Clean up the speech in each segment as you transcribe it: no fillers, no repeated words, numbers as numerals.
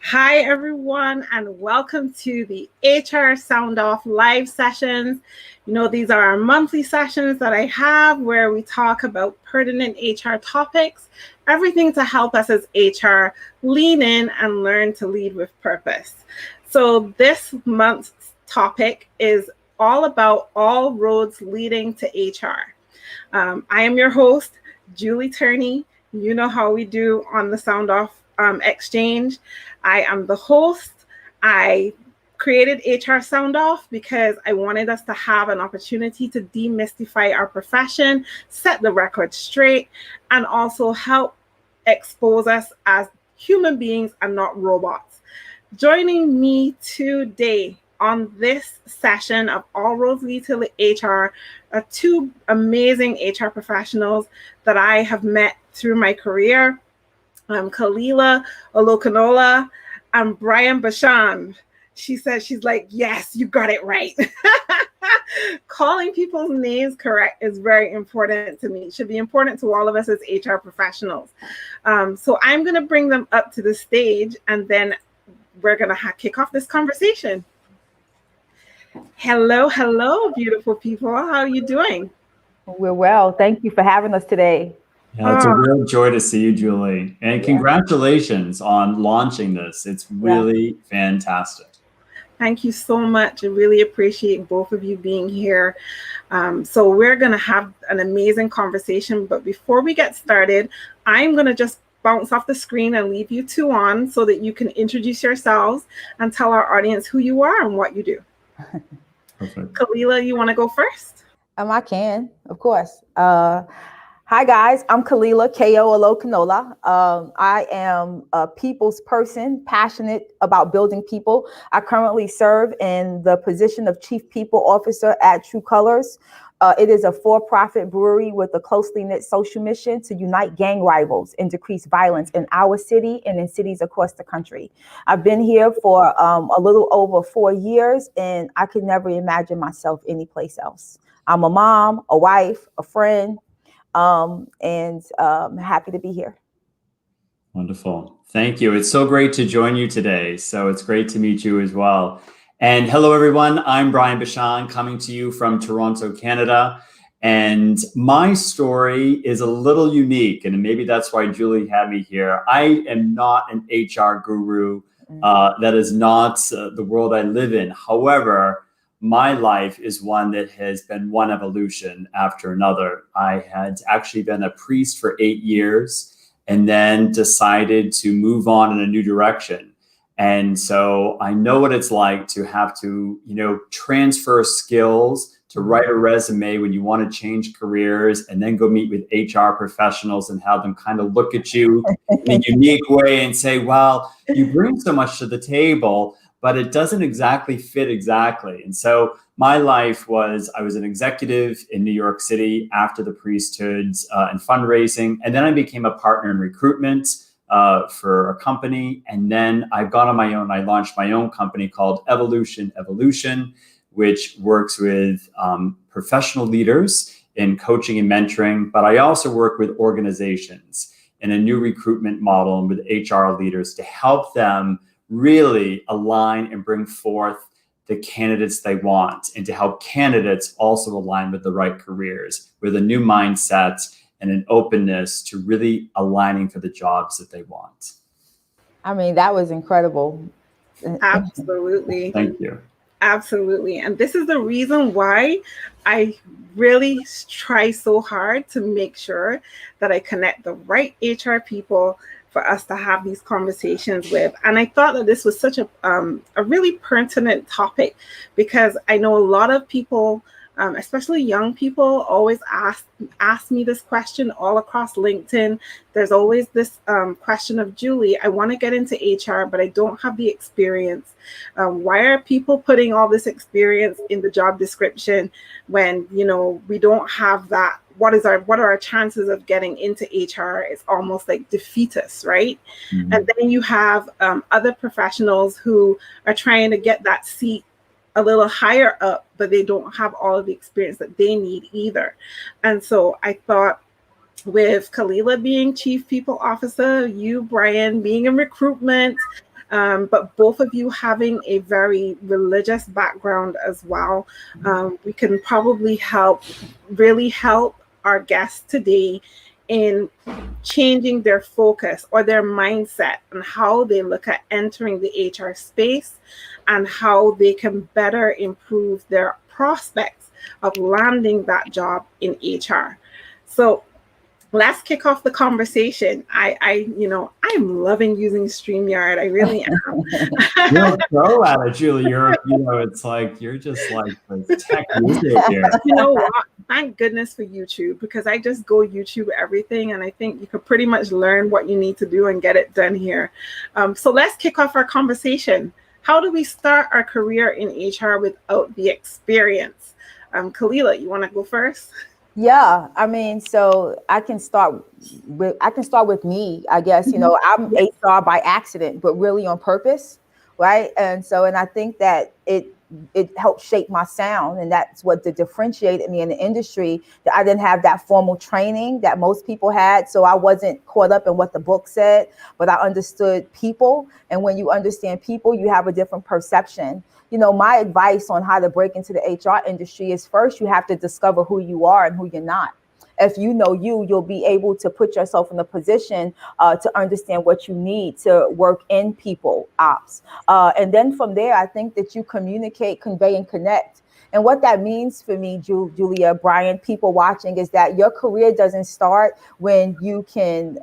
Hi, everyone, and welcome to the HR Sound Off live sessions. These are our monthly sessions that I have where we talk about pertinent HR topics, everything to help us as HR lean in and learn to lead with purpose. So, this month's topic is all about all roads leading to HR. I am your host, Julie Turney. You know how we do on the Sound Off exchange. I am the host. I created HR Sound Off because I wanted us to have an opportunity to demystify our profession, set the record straight, and also help expose us as human beings and not robots. Joining me today on this session of All Roads Lead to HR are two amazing HR professionals that I have met through my career. Khalilah, Olokunula, and Bachand. She said, she's like, yes, you got it right. Calling people's names correct is very important to me. It should be important to all of us as HR professionals. So I'm going to bring them up to the stage, and then we're going to kick off this conversation. Hello, beautiful people. How are you doing? We're well. Thank you for having us today. Yeah, it's a real joy to see you, Julie. And congratulations on launching this. It's really fantastic. Thank you so much. I really appreciate both of you being here. So we're going to have an amazing conversation. But before we get started, I'm going to just bounce off the screen and leave you two on so that you can introduce yourselves and tell our audience who you are and what you do. Perfect. Khalilah, you want to go first? I can, of course. Hi, guys. I'm Khalilah, K.O. Olokunula. I am a people's person, passionate about building people. I currently serve in the position of Chief People Officer at True Colors. It is a for-profit brewery with a closely knit social mission to unite gang rivals and decrease violence in our city and in cities across the country. I've been here for a little over 4 years, and I could never imagine myself anyplace else. I'm a mom, a wife, a friend, and happy to be here. Wonderful. Thank you. It's so great to join you today. So it's great to meet you as well. And hello, everyone. I'm Bachand, coming to you from Toronto, Canada. And my story is a little unique, and maybe that's why Julie had me here. I am not an HR guru. That is not the world I live in. However, my life is one that has been one evolution after another. I had actually been a priest for 8 years and then decided to move on in a new direction. And so I know what it's like to have to, transfer skills, to write a resume when you want to change careers, and then go meet with HR professionals and have them kind of look at you in a unique way and say, well, you bring so much to the table, but it doesn't exactly fit exactly. And so my life was, I was an executive in New York City after the priesthood and fundraising. And then I became a partner in recruitment for a company. And then I've gone on my own. I launched my own company called Evolution, which works with professional leaders in coaching and mentoring. But I also work with organizations in a new recruitment model and with HR leaders to help them really align and bring forth the candidates they want, and to help candidates also align with the right careers, with a new mindset and an openness to really aligning for the jobs that they want. I mean, that was incredible. Absolutely. Thank you. Absolutely. And this is the reason why I really try so hard to make sure that I connect the right HR people for us to have these conversations with. And I thought that this was such a really pertinent topic, because I know a lot of people, especially young people, always ask me this question all across LinkedIn. There's always this question of, Julie, I want to get into HR, but I don't have the experience. Why are people putting all this experience in the job description when, we don't have that? What are our chances of getting into HR? It's almost like defeatist, right? Mm-hmm. And then you have other professionals who are trying to get that seat a little higher up, but they don't have all of the experience that they need either. And so I thought, with Khalilah being Chief People Officer, you, Brian, being in recruitment, but both of you having a very religious background as well, we can probably really help our guests today in changing their focus or their mindset and how they look at entering the HR space and how they can better improve their prospects of landing that job in HR. So let's kick off the conversation. I'm loving using StreamYard. I really am. You're a pro at it, Julie. It's like you're just like the tech wizard here. You know what? Thank goodness for YouTube, because I just go YouTube everything, and I think you could pretty much learn what you need to do and get it done here. So let's kick off our conversation. How do we start our career in HR without the experience? Khalilah, you want to go first? Yeah, I mean, so I can start with me, I guess. I'm HR by accident, but really on purpose, right? And I think that it helped shape my sound, and that's what differentiated me in the industry. That I didn't have that formal training that most people had, so I wasn't caught up in what the book said, but I understood people. And when you understand people, you have a different perception. My advice on how to break into the HR industry is, first, you have to discover who you are and who you're not. If you know you'll be able to put yourself in a position to understand what you need to work in people ops. And then from there, I think that you communicate, convey, and connect. And what that means for me, Julia, Brian, people watching, is that your career doesn't start when you can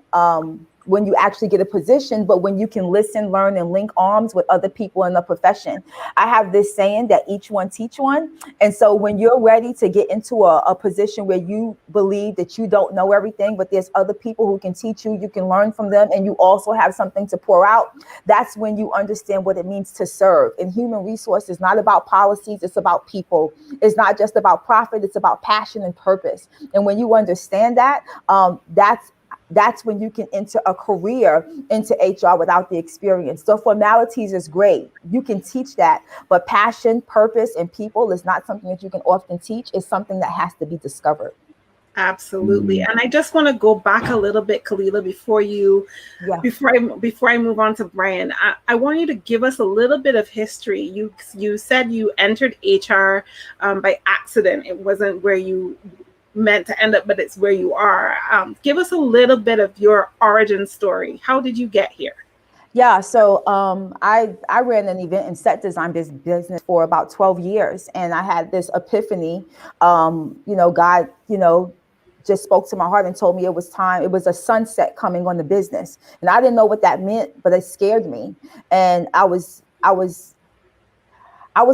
when you actually get a position, but when you can listen, learn, and link arms with other people in the profession. I have this saying that each one teach one. And so when you're ready to get into a position where you believe that you don't know everything, but there's other people who can teach you, you can learn from them, and you also have something to pour out, that's when you understand what it means to serve. And human resource is not about policies, it's about people. It's not just about profit, it's about passion and purpose. And when you understand that, that's when you can enter a career into HR without the experience. So formalities is great. You can teach that, but passion, purpose, and people is not something that you can often teach. It's something that has to be discovered. Absolutely. And I just want to go back a little bit, Khalilah, before I move on to Brian. I want you to give us a little bit of history. You said you entered HR by accident. It wasn't where you meant to end up, but it's where you are. Give us a little bit of your origin story. How did you get here? Yeah, so I ran an event and set design business for about 12 years, and I had this epiphany. God, just spoke to my heart and told me it was time. It was a sunset coming on the business, and I didn't know what that meant, but it scared me, and I was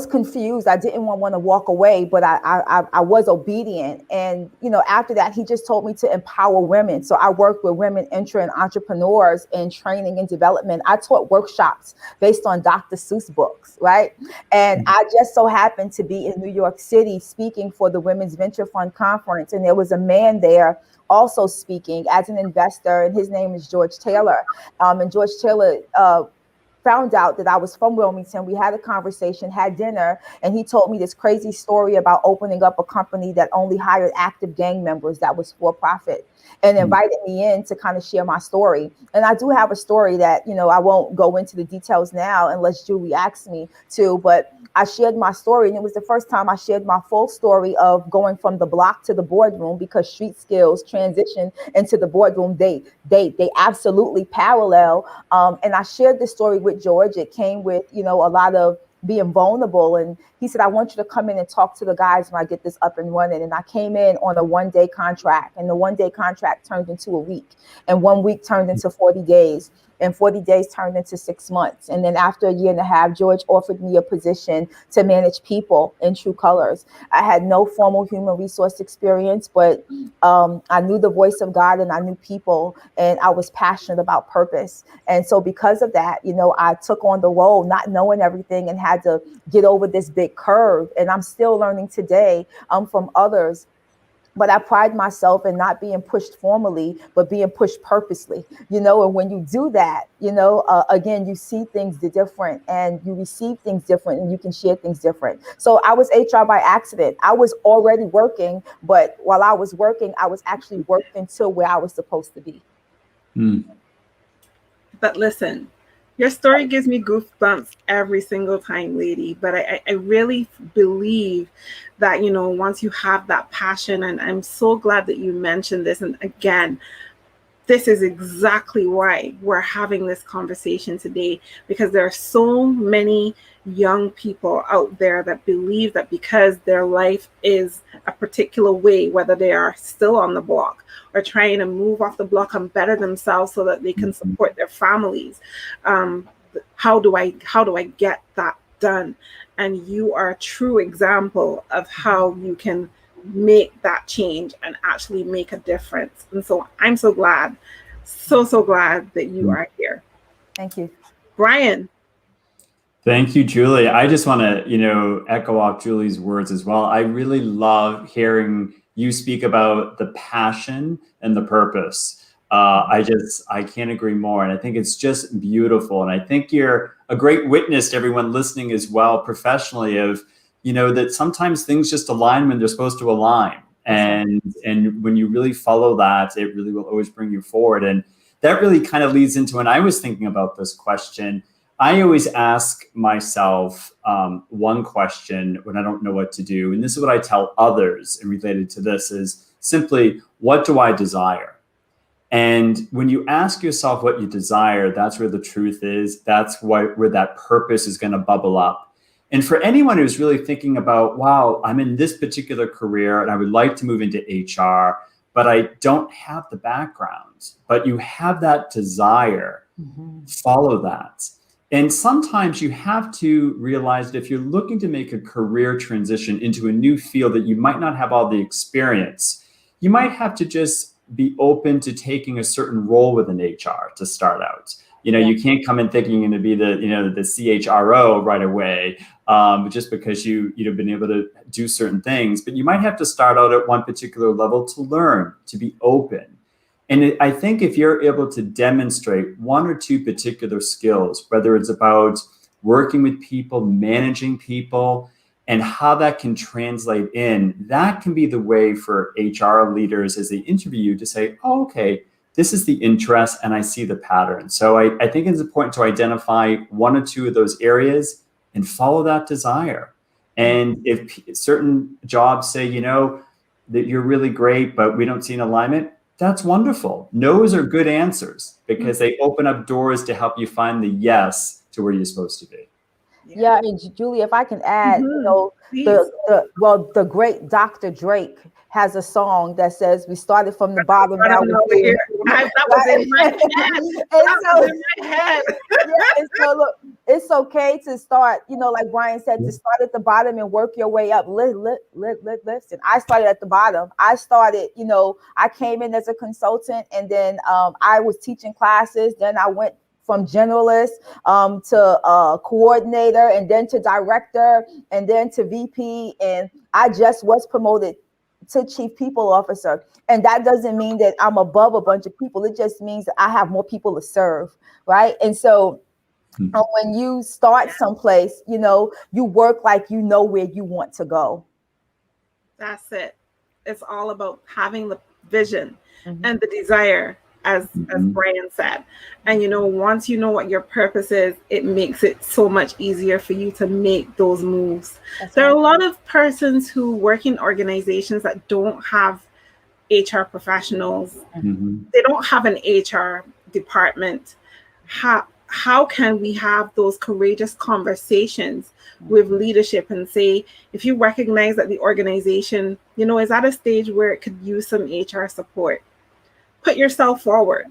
confused. I didn't want to walk away, but I was obedient. And, after that, he just told me to empower women. So I worked with women entering entrepreneurs in training and development. I taught workshops based on Dr. Seuss books, right? And I just so happened to be in New York City speaking for the Women's Venture Fund Conference. And there was a man there also speaking as an investor, and his name is George Taylor. And George Taylor found out that I was from Wilmington. We had a conversation, had dinner, and he told me this crazy story about opening up a company that only hired active gang members that was for profit, and invited me in to kind of share my story. And I do have a story that, I won't go into the details now unless Julie asks me to, but I shared my story, and it was the first time I shared my full story of going from the block to the boardroom, because street skills transition into the boardroom. They absolutely parallel. And I shared this story with George. It came with, a lot of being vulnerable. And he said, I want you to come in and talk to the guys when I get this up and running. And I came in on a 1-day contract, and the 1-day contract turned into a week, and 1 week turned into 40 days. And 40 days turned into 6 months. And then after a year and a half, George offered me a position to manage people in True Colors. I had no formal human resource experience, but I knew the voice of God, and I knew people, and I was passionate about purpose. And so because of that, I took on the role, not knowing everything, and had to get over this big curve. And I'm still learning today from others. But I pride myself in not being pushed formally, but being pushed purposely, and when you do that, again, you see things different, and you receive things different, and you can share things different. So I was HR by accident. I was already working, but while I was working, I was actually working to where I was supposed to be. But listen, Your story gives me goosebumps every single time, lady. But I really believe that, once you have that passion, and I'm so glad that you mentioned this. And again, this is exactly why we're having this conversation today, because there are so many young people out there that believe that because their life is a particular way, whether they are still on the block or trying to move off the block and better themselves so that they can support their families, how do I get that done? And you are a true example of how you can make that change and actually make a difference. And so I'm so glad, so glad that you are here. Thank you. Brian. Thank you, Julie. I just want to, echo off Julie's words as well. I really love hearing you speak about the passion and the purpose. I can't agree more. And I think it's just beautiful. And I think you're a great witness to everyone listening as well, professionally, of, that sometimes things just align when they're supposed to align. And when you really follow that, it really will always bring you forward. And that really kind of leads into when I was thinking about this question. I always ask myself one question when I don't know what to do. And this is what I tell others, and related to this is simply, what do I desire? And when you ask yourself what you desire, that's where the truth is. That's where that purpose is going to bubble up. And for anyone who's really thinking about, wow, I'm in this particular career and I would like to move into HR, but I don't have the background, but you have that desire, follow that. And sometimes you have to realize that if you're looking to make a career transition into a new field that you might not have all the experience, you might have to just be open to taking a certain role within HR to start out. You can't come in thinking you're going to be the CHRO right away, just because you've been able to do certain things. But you might have to start out at one particular level to learn, to be open. And I think if you're able to demonstrate one or two particular skills, whether it's about working with people, managing people, and how that can translate in, that can be the way for HR leaders as they interview you to say, oh, okay, this is the interest and I see the pattern. So I think it's important to identify one or two of those areas and follow that desire. And if certain jobs say, that you're really great, but we don't see an alignment, that's wonderful. No's are good answers because they open up doors to help you find the yes to where you're supposed to be. Yeah, and Julie, if I can add, the great Dr. Drake has a song that says, "We started from the bottom, now we're here." That was in my head. And so look, it's okay to start, like Brian said, to start at the bottom and work your way up. Listen, I started at the bottom. I started, I came in as a consultant, and then I was teaching classes. Then I went from generalist to coordinator, and then to director, and then to VP. And I just was promoted to chief people officer. And that doesn't mean that I'm above a bunch of people. It just means that I have more people to serve, right? And so when you start someplace, you work like you know where you want to go. That's it. It's all about having the vision and the desire, as Brian said. And once you know what your purpose is, it makes it so much easier for you to make those moves. There are a lot of persons who work in organizations that don't have HR professionals. They don't have an HR department. How can we have those courageous conversations with leadership and say, if you recognize that the organization, is at a stage where it could use some HR support, put yourself forward.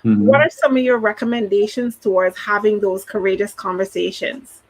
What are some of your recommendations towards having those courageous conversations?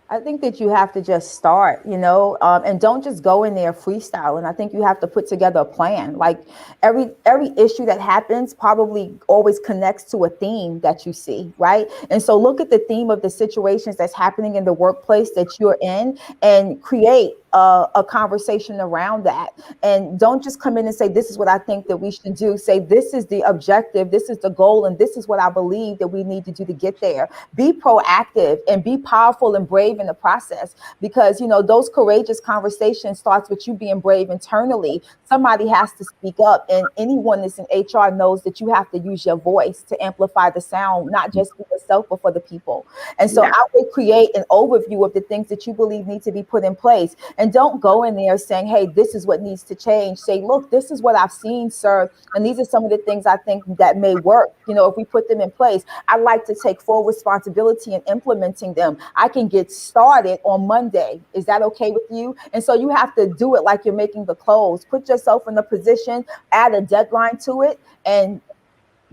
I think that you have to just start, and don't just go in there freestyling. I think you have to put together a plan. Like every issue that happens probably always connects to a theme that you see, right? And so look at the theme of the situations that's happening in the workplace that you're in and create a conversation around that. And don't just come in and say, this is what I think that we should do. Say, this is the objective, this is the goal, and this is what I believe that we need to do to get there. Be proactive and be powerful and brave in the process, because, you know, those courageous conversations starts with you being brave internally. Somebody has to speak up, and anyone that's in HR knows that you have to use your voice to amplify the sound, not just for yourself, but for the people. And so I would create an overview of the things that you believe need to be put in place. And don't go in there saying, hey, this is what needs to change. Say, look, this is what I've seen, sir. And these are some of the things I think that may work. You know, if we put them in place, I'd like to take full responsibility in implementing them. I can get started on Monday. Is that okay with you? And so you have to do it like you're making the clothes. Put yourself in a position, add a deadline to it, and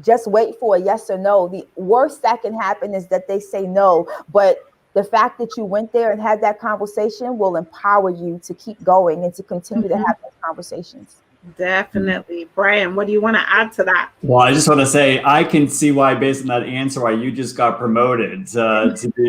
just wait for a yes or no. The worst that can happen is that they say no, but the fact that you went there and had that conversation will empower you to keep going and to continue to have those conversations. Definitely. Brian, what do you want to add to that? Well, I just want to say, I can see why, based on that answer, why you just got promoted to be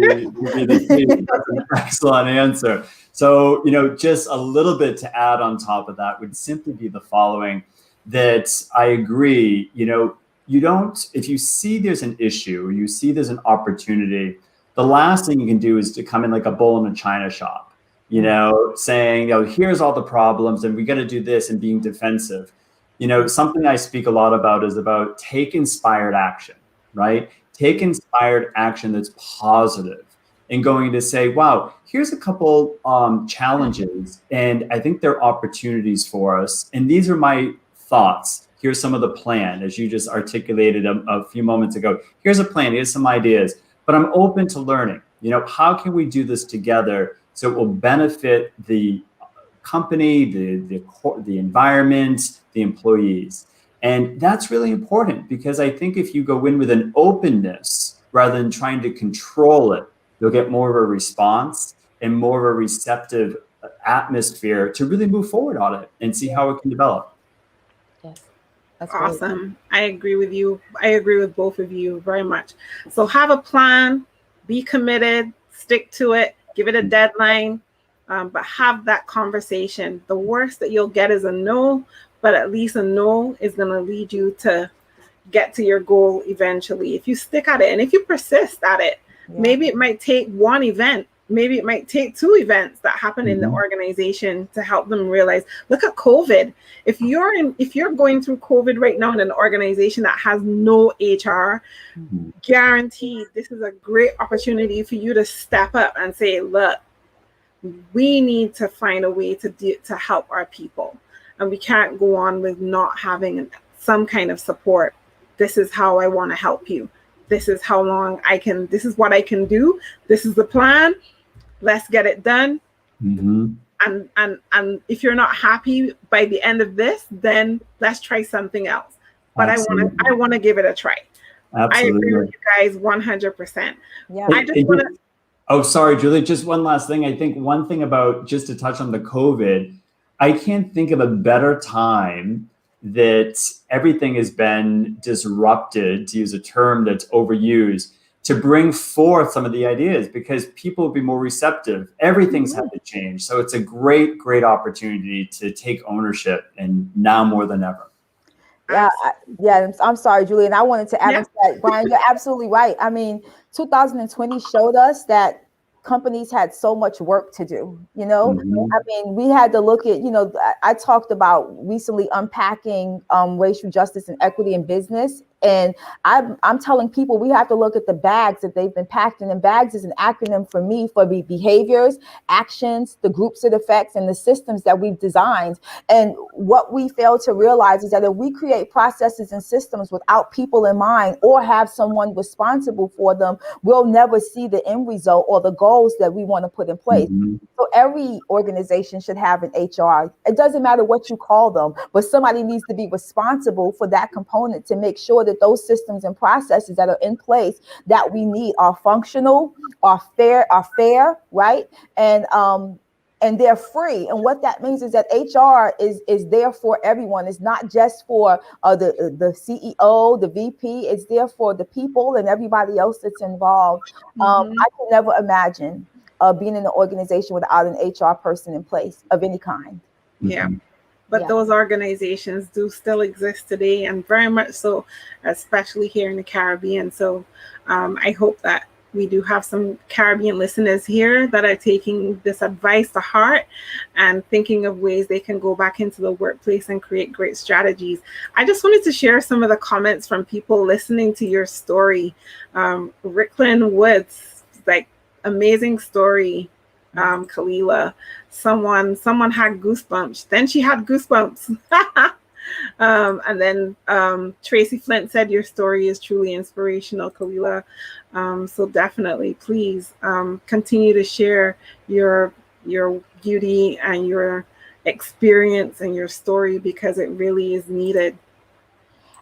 the chief. That's an excellent answer. So, you know, just a little bit to add on top of that would simply be the following, that I agree, you know, you don't, if you see there's an issue, or you see there's an opportunity, the last thing you can do is to come in like a bull in a china shop, you know, saying, you know, here's all the problems and we got to do this, and being defensive. You know, something I speak a lot about is about take inspired action, right? Take inspired action that's positive, and going to say, wow, here's a couple challenges, and I think they're opportunities for us. And these are my thoughts. Here's some of the plan, as you just articulated a few moments ago. Here's a plan, here's some ideas, but I'm open to learning. You know, how can we do this together so it will benefit the company, the environment, the employees? And that's really important, because I think if you go in with an openness rather than trying to control it, you'll get more of a response and more of a receptive atmosphere to really move forward on it and see how it can develop. Yes. That's awesome. Great. I agree with you. I agree with both of you very much. So have a plan, be committed, stick to it, give it a deadline, but have that conversation. The worst that you'll get is a no, but at least a no is going to lead you to get to your goal eventually. If you stick at it and if you persist at it, maybe it might take one event. Maybe it might take two events that happen in the organization to help them realize, look at COVID. If you're going through COVID right now in an organization that has no HR, guaranteed this is a great opportunity for you to step up and say, look, we need to find a way to help our people. And we can't go on with not having some kind of support. This is how I want to help you. This is how long this is what I can do. This is the plan. Let's get it done. And if you're not happy by the end of this, then let's try something else. But Absolutely. I want to give it a try. Absolutely. I agree with you guys 100%. Yeah. I just want to. Oh, sorry, Julie. Just one last thing. I think one thing about, just to touch on the COVID, I can't think of a better time that everything has been disrupted, to use a term that's overused, to bring forth some of the ideas, because people will be more receptive. Everything's had to change. So it's a great, great opportunity to take ownership, and now more than ever. Yeah, I'm sorry, Julie. And I wanted to add to that, Brian, you're absolutely right. I mean, 2020 showed us that companies had so much work to do, you know. I mean, we had to look at, you know, I talked about recently unpacking racial justice and equity in business. And I'm telling people we have to look at the bags that they've been packed in. And bags is an acronym for me for the behaviors, actions, the groups it affects, and the systems that we've designed. And what we fail to realize is that if we create processes and systems without people in mind, or have someone responsible for them, we'll never see the end result or the goals that we want to put in place. So every organization should have an HR. It doesn't matter what you call them, but somebody needs to be responsible for that component to make sure that those systems and processes that are in place that we need are functional, are fair, right? And they're free. And what that means is that HR is there for everyone. It's not just for the CEO, the VP. It's there for the people and everybody else that's involved. I can never imagine being in an organization without an HR person in place of any kind. Yeah. But those organizations do still exist today, and very much so, especially here in the Caribbean. So I hope that we do have some Caribbean listeners here that are taking this advice to heart and thinking of ways they can go back into the workplace and create great strategies. I just wanted to share some of the comments from people listening to your story. Ricklin Woods, like, amazing story. Khalilah, someone had goosebumps. Then she had goosebumps. And then Tracy Flint said your story is truly inspirational, Khalilah. So definitely, please continue to share your beauty and your experience and your story, because it really is needed.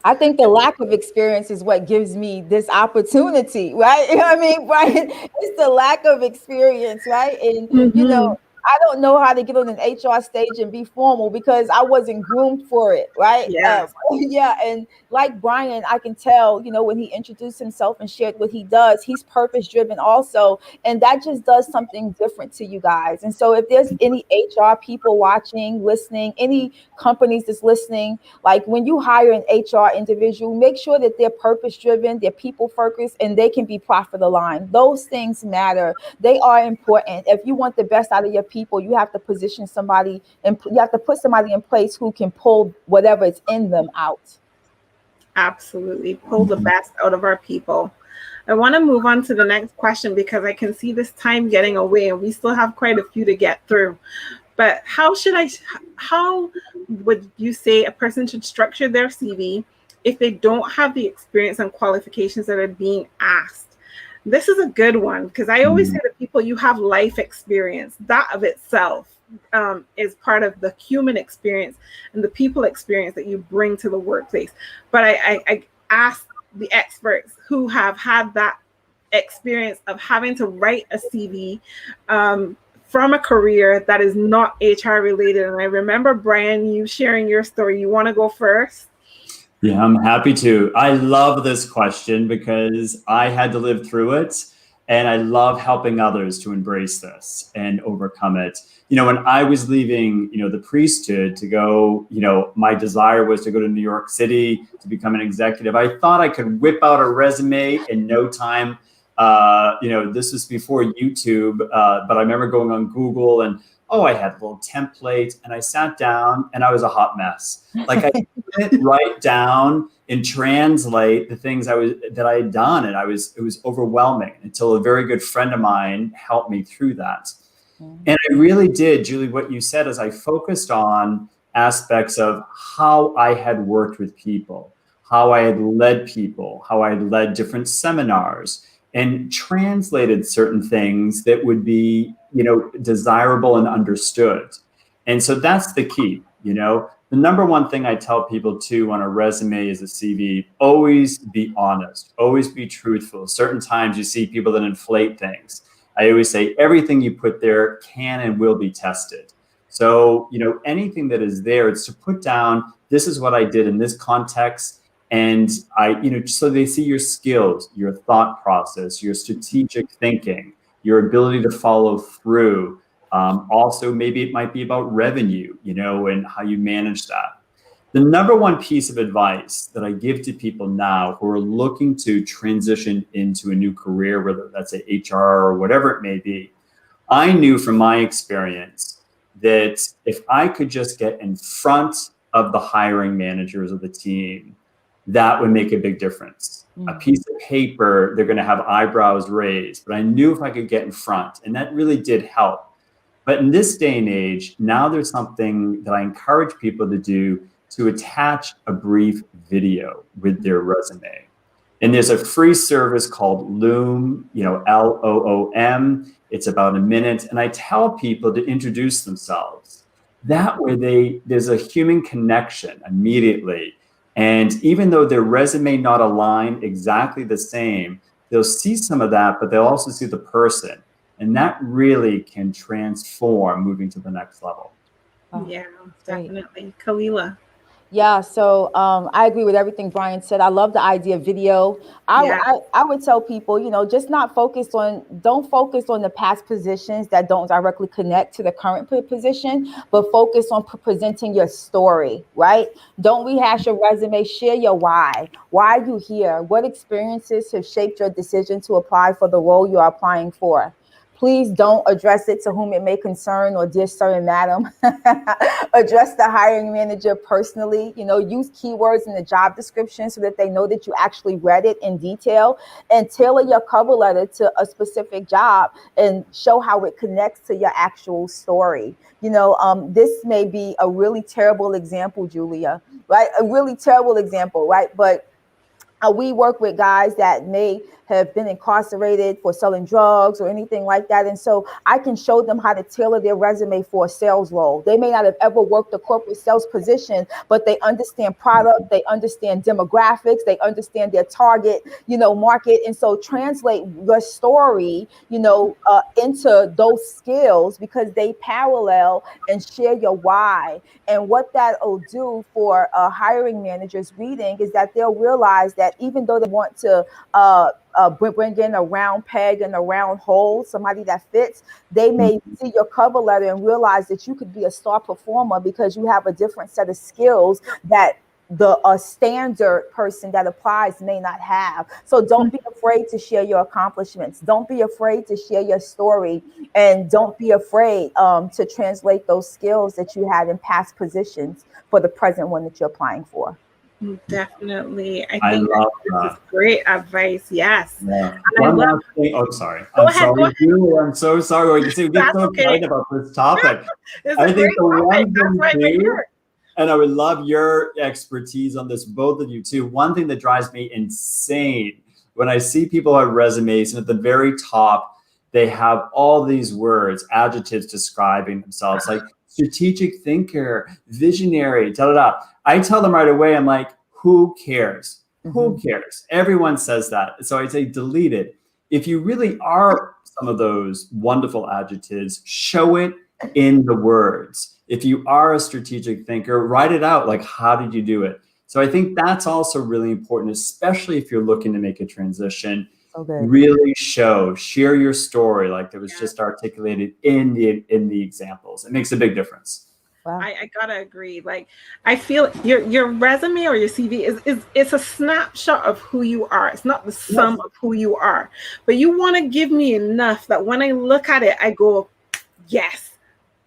I think the lack of experience is what gives me this opportunity, right? You know what I mean, Brian? It's the lack of experience, right? And, you know, I don't know how to get on an HR stage and be formal because I wasn't groomed for it, right? Yes. And like Brian, I can tell, you know, when he introduced himself and shared what he does, he's purpose driven also. And that just does something different to you guys. And so if there's any HR people watching, listening, any companies that's listening, like when you hire an HR individual, make sure that they're purpose driven, they're people focused, and they can be profit aligned. Those things matter. They are important. If you want the best out of your people, you have to position somebody and you have to put somebody in place who can pull whatever is in them out. Absolutely. Pull the best out of our people. I want to move on to the next question because I can see this time getting away and we still have quite a few to get through. But how would you say a person should structure their CV if they don't have the experience and qualifications that are being asked? This is a good one because I always say to people, you have life experience. That of itself is part of the human experience and the people experience that you bring to the workplace. But I ask the experts who have had that experience of having to write a CV from a career that is not HR related. And I remember, Brian, you sharing your story. You want to go first? Yeah, I'm happy to. I love this question because I had to live through it, and I love helping others to embrace this and overcome it. You know, when I was leaving, you know, the priesthood to go, you know, my desire was to go to New York City to become an executive. I thought I could whip out a resume in no time. You know, this was before YouTube, but I remember going on Google and, I had a little template, and I sat down and I was a hot mess. Like I couldn't write down and translate the things that I had done. And it was overwhelming until a very good friend of mine helped me through that. And I really did, Julie, what you said is I focused on aspects of how I had worked with people, how I had led people, how I had led different seminars, and translated certain things that would be, you know, desirable and understood. And so that's the key. You know, the number one thing I tell people too on a resume is a CV, always be honest, always be truthful. Certain times you see people that inflate things. I always say everything you put there can and will be tested. So, you know, anything that is there, it's to put down, this is what I did in this context. And so they see your skills, your thought process, your strategic thinking, your ability to follow through. Also, maybe it might be about revenue, you know, and how you manage that. The number one piece of advice that I give to people now who are looking to transition into a new career, whether that's a HR or whatever it may be, I knew from my experience that if I could just get in front of the hiring managers of the team, that would make a big difference. A piece of paper, they're going to have eyebrows raised, but I knew if I could get in front, and that really did help. But in this day and age, now there's something that I encourage people to do, to attach a brief video with their resume. And there's a free service called Loom, you know, Loom. It's about a minute. And I tell people to introduce themselves. That way there's a human connection immediately. And even though their resume not align exactly the same, they'll see some of that, but they'll also see the person. And that really can transform moving to the next level. Yeah, definitely. Khalilah. Yeah, so I agree with everything Brian said. I love the idea of video. Yeah. I would tell people, just don't focus on the past positions that don't directly connect to the current position, but focus on presenting your story, right? Don't rehash your resume, share your why. Why are you here? What experiences have shaped your decision to apply for the role you're applying for? Please don't address it to whom it may concern or dear sir and madam. Address the hiring manager personally. Use keywords in the job description so that they know that you actually read it in detail, and tailor your cover letter to a specific job and show how it connects to your actual story. This may be a really terrible example, Julia, right? A really terrible example, right? But we work with guys that may have been incarcerated for selling drugs or anything like that. And so I can show them how to tailor their resume for a sales role. They may not have ever worked a corporate sales position, but they understand product, they understand demographics, they understand their target, market. And so translate your story, into those skills, because they parallel, and share your why. And what that will do for hiring managers reading is that they'll realize that even though they want to bring in a round peg and a round hole, somebody that fits, they may see your cover letter and realize that you could be a star performer because you have a different set of skills that the standard person that applies may not have. So don't be afraid to share your accomplishments. Don't be afraid to share your story, and don't be afraid to translate those skills that you had in past positions for the present one that you're applying for. Definitely. I I think love this is great advice. Yes. Yeah. And I One love, last thing. Oh, sorry. Go I'm ahead, sorry, go ahead. Julie. I'm so sorry. We get That's so okay. excited about this topic. It's I a think great the one topic. That's why thing we're too, here. and I would love your expertise on this, both of you too. One thing that drives me insane when I see people have resumes, and at the very top, they have all these words, adjectives describing themselves, like strategic thinker, visionary, da da da. I tell them right away, I'm like, who cares? Who cares? Everyone says that. So I say delete it. If you really are some of those wonderful adjectives, show it in the words. If you are a strategic thinker, write it out. Like, how did you do it? So I think that's also really important, especially if you're looking to make a transition. Really share your story, like that was just articulated in the examples. It makes a big difference. Wow. I gotta agree. Like, I feel your resume or your CV is it's a snapshot of who you are. It's not the sum of who you are. But you want to give me enough that when I look at it, I go, yes,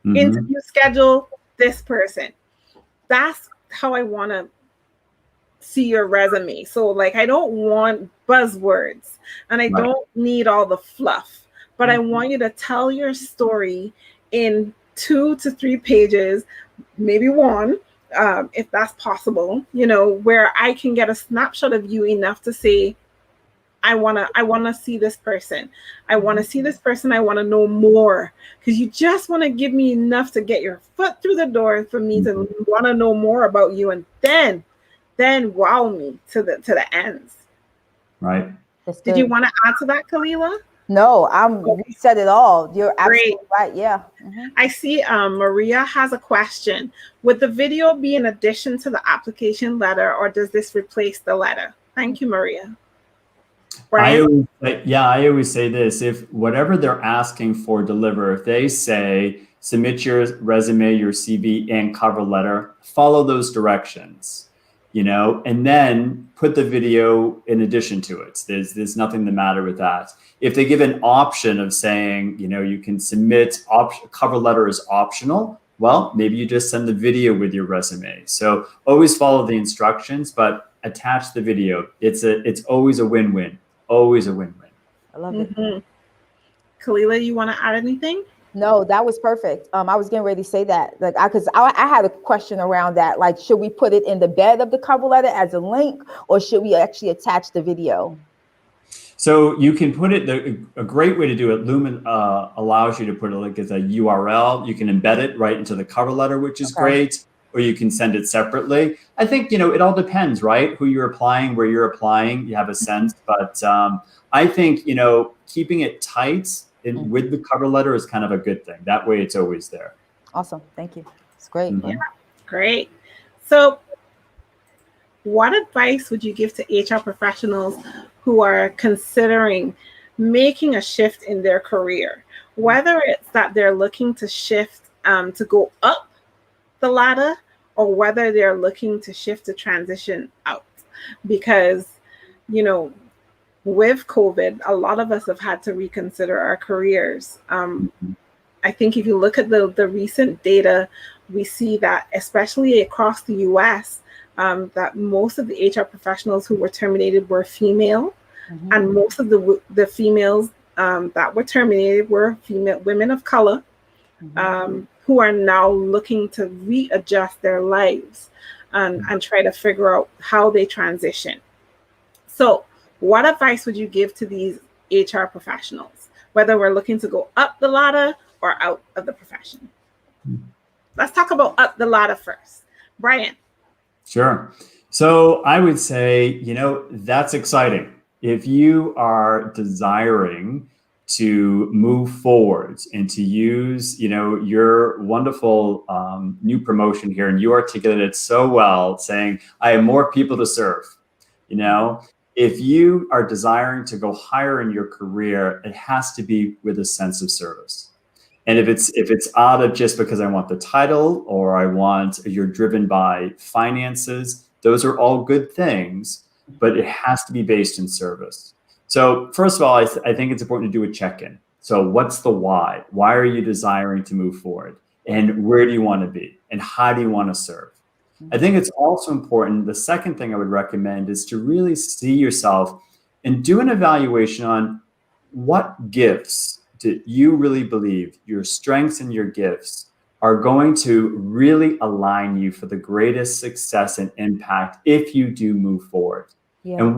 interview schedule, this person. That's how I want to see your resume. So like, I don't want buzzwords, and I don't need all the fluff, but I want you to tell your story in 2 to 3 pages, maybe one, if that's possible, where I can get a snapshot of you enough to say, I want to see this person. I want to see this person. I want to know more, because you just want to give me enough to get your foot through the door for me to want to know more about you, and then wow me to the ends. Right. Did you want to add to that, Khalilah? No, you said it all. You're absolutely right. Yeah. I see Maria has a question. Would the video be in addition to the application letter, or does this replace the letter? Thank you, Maria. I always say this: if whatever they're asking for, deliver. If they say submit your resume, your CV, and cover letter, follow those directions, and then put the video in addition to it. There's nothing the matter with that. If they give an option of saying, you can submit, cover letter is optional, well, maybe you just send the video with your resume. So always follow the instructions, but attach the video. It's always a win-win. Always a win-win. I love it. Khalilah, you want to add anything? No, that was perfect. I was getting ready to say that, like, because I had a question around that. Like, should we put it in the bed of the cover letter as a link, or should we actually attach the video? So you can put it. A great way to do it. Lumen allows you to put it like as a URL. You can embed it right into the cover letter, which is great. Or you can send it separately. I think it all depends, right? Who you're applying, where you're applying. You have a sense, but I think keeping it tight with the cover letter is kind of a good thing. That way it's always there. Awesome. Thank you. It's great. Yeah, great. So what advice would you give to HR professionals who are considering making a shift in their career? Whether it's that they're looking to shift to go up the ladder, or whether they're looking to shift to transition out. Because, you know, with COVID, a lot of us have had to reconsider our careers. I think if you look at the recent data, we see that, especially across the US, that most of the HR professionals who were terminated were female, and most of the females that were terminated were female women of color, who are now looking to readjust their lives and try to figure out how they transition. So, what advice would you give to these HR professionals, whether we're looking to go up the ladder or out of the profession? Let's talk about up the ladder first. Brian. Sure. So I would say, that's exciting. If you are desiring to move forwards and to use, your wonderful new promotion here, and you articulated it so well, saying, I have more people to serve. If you are desiring to go higher in your career, it has to be with a sense of service. And if it's out of just because I want the title, or you're driven by finances, those are all good things, but it has to be based in service. So first of all, I think it's important to do a check-in. So what's the why? Why are you desiring to move forward? And where do you want to be? And how do you want to serve? I think it's also important. The second thing I would recommend is to really see yourself and do an evaluation on what gifts do you really believe, your strengths and your gifts, are going to really align you for the greatest success and impact if you do move forward. Yeah. And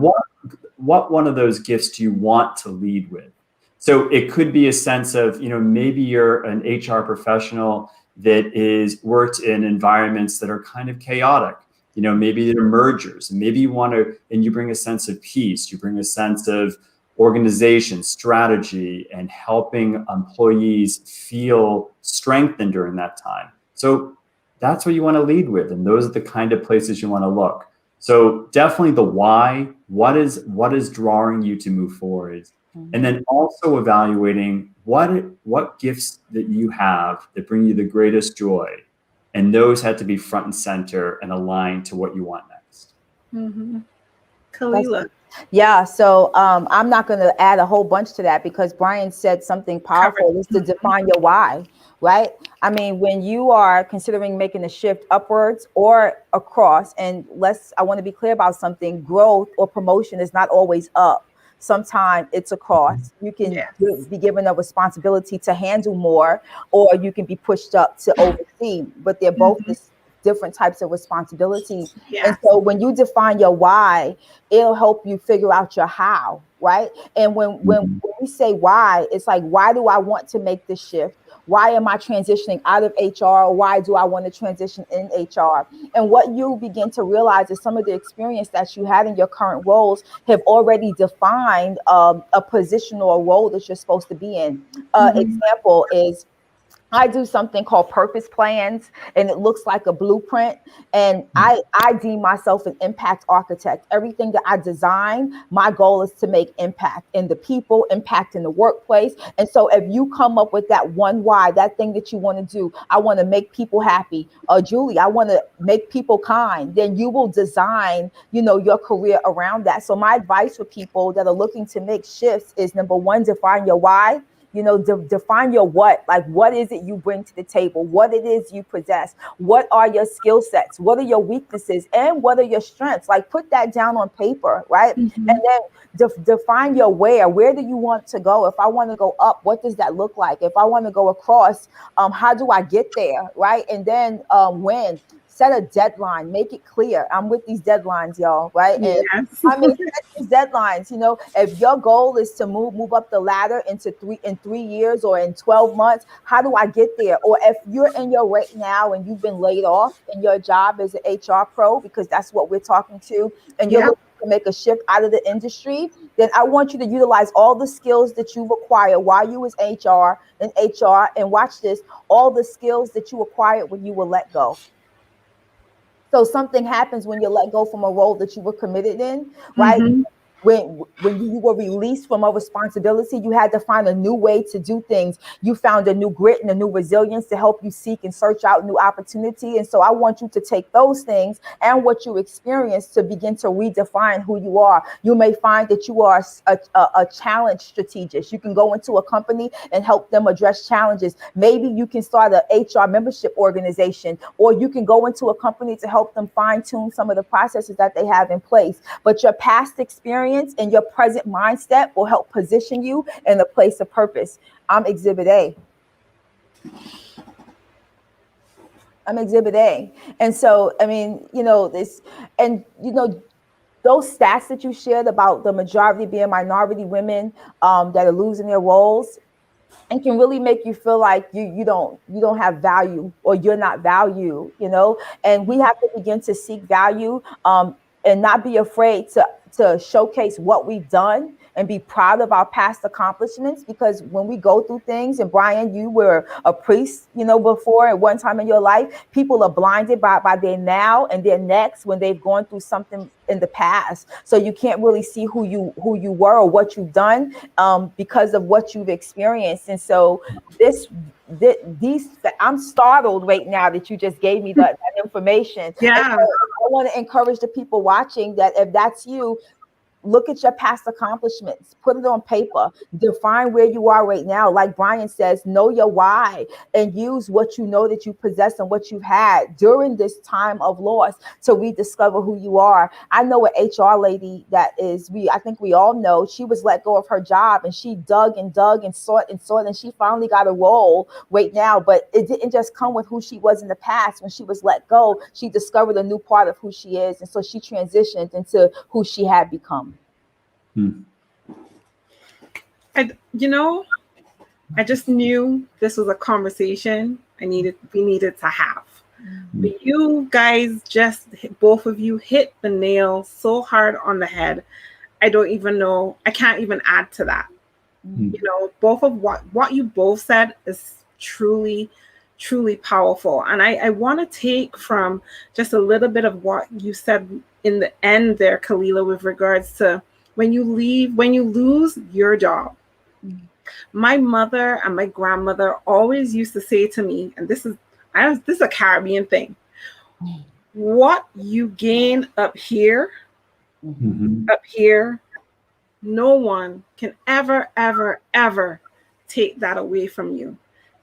what one of those gifts do you want to lead with? So it could be a sense of, maybe you're an HR professional that is worked in environments that are kind of chaotic. Maybe they're mergers, and maybe you bring a sense of peace, you bring a sense of organization, strategy, and helping employees feel strengthened during that time. So that's what you want to lead with, and those are the kind of places you want to look. So definitely the why, what is drawing you to move forward? And then also evaluating what gifts that you have that bring you the greatest joy. And those had to be front and center and aligned to what you want next. Khalilah. Yeah, so I'm not going to add a whole bunch to that, because Brian said something powerful, is to define your why, right? I mean, when you are considering making a shift upwards or across, and I want to be clear about something, growth or promotion is not always up. Sometimes it's across. You can be given a responsibility to handle more, or you can be pushed up to oversee, but they're both different types of responsibilities. And so when you define your why, it'll help you figure out your how, right? And when we say why, it's like, why do I want to make this shift? Why am I transitioning out of HR? Why do I want to transition in HR? And what you begin to realize is some of the experience that you had in your current roles have already defined a position or a role that you're supposed to be in. Example is, I do something called purpose plans, and it looks like a blueprint. And I deem myself an impact architect. Everything that I design, my goal is to make impact in the people, impact in the workplace. And so if you come up with that one why, that thing that you want to do, I want to make people happy. Julie, I want to make people kind. Then you will design, your career around that. So my advice for people that are looking to make shifts is, number one, define your why. Define your what, like what is it you bring to the table, what it is you possess, what are your skill sets, what are your weaknesses, and what are your strengths. Like, put that down on paper, right? And then define your where do you want to go? If I want to go up, what does that look like? If I want to go across, how do I get there, right? And then when. Set a deadline, make it clear. I'm with these deadlines, y'all, right? And I mean, set these deadlines. If your goal is to move up the ladder in 3 years or in 12 months, how do I get there? Or if you're in your right now and you've been laid off in your job as an HR pro, because that's what we're talking to, and you're looking to make a shift out of the industry, then I want you to utilize all the skills that you acquire while you was HR, and watch this, all the skills that you acquired when you were let go. So something happens when you let go from a role that you were committed in, right? Mm-hmm. When you were released from a responsibility, you had to find a new way to do things. You found a new grit and a new resilience to help you seek and search out new opportunity. And so I want you to take those things and what you experienced to begin to redefine who you are. You may find that you are a challenge strategist. You can go into a company and help them address challenges. Maybe you can start an HR membership organization, or you can go into a company to help them fine tune some of the processes that they have in place. But your past experience and your present mindset will help position you in a place of purpose. I'm Exhibit A. And so, I mean, this, and, those stats that you shared about the majority being minority women that are losing their roles, and can really make you feel like you don't have value, or you're not valued, and we have to begin to seek value, and not be afraid to showcase what we've done and be proud of our past accomplishments. Because when we go through things, and Brian, you were a priest, before at one time in your life, people are blinded by their now and their next when they've gone through something in the past. So you can't really see who you were or what you've done because of what you've experienced. And so I'm startled right now that you just gave me that information. Yeah. So I want to encourage the people watching that if that's you, look at your past accomplishments, put it on paper, define where you are right now. Like Brian says, know your why, and use what you know that you possess and what you've had during this time of loss to rediscover who you are. I know an HR lady I think we all know, she was let go of her job, and she dug and sought, and she finally got a role right now. But it didn't just come with who she was in the past. When she was let go, she discovered a new part of who she is. And so she transitioned into who she had become. I just knew this was a conversation we needed to have. But you guys both of you hit the nail so hard on the head. I don't even know. I can't even add to that. Both of what you both said is truly, truly powerful. And I want to take from just a little bit of what you said in the end there, Khalilah, with regards to when you lose your job. My mother and my grandmother always used to say to me, and this is a Caribbean thing, what you gain up here, no one can ever, ever, ever take that away from you.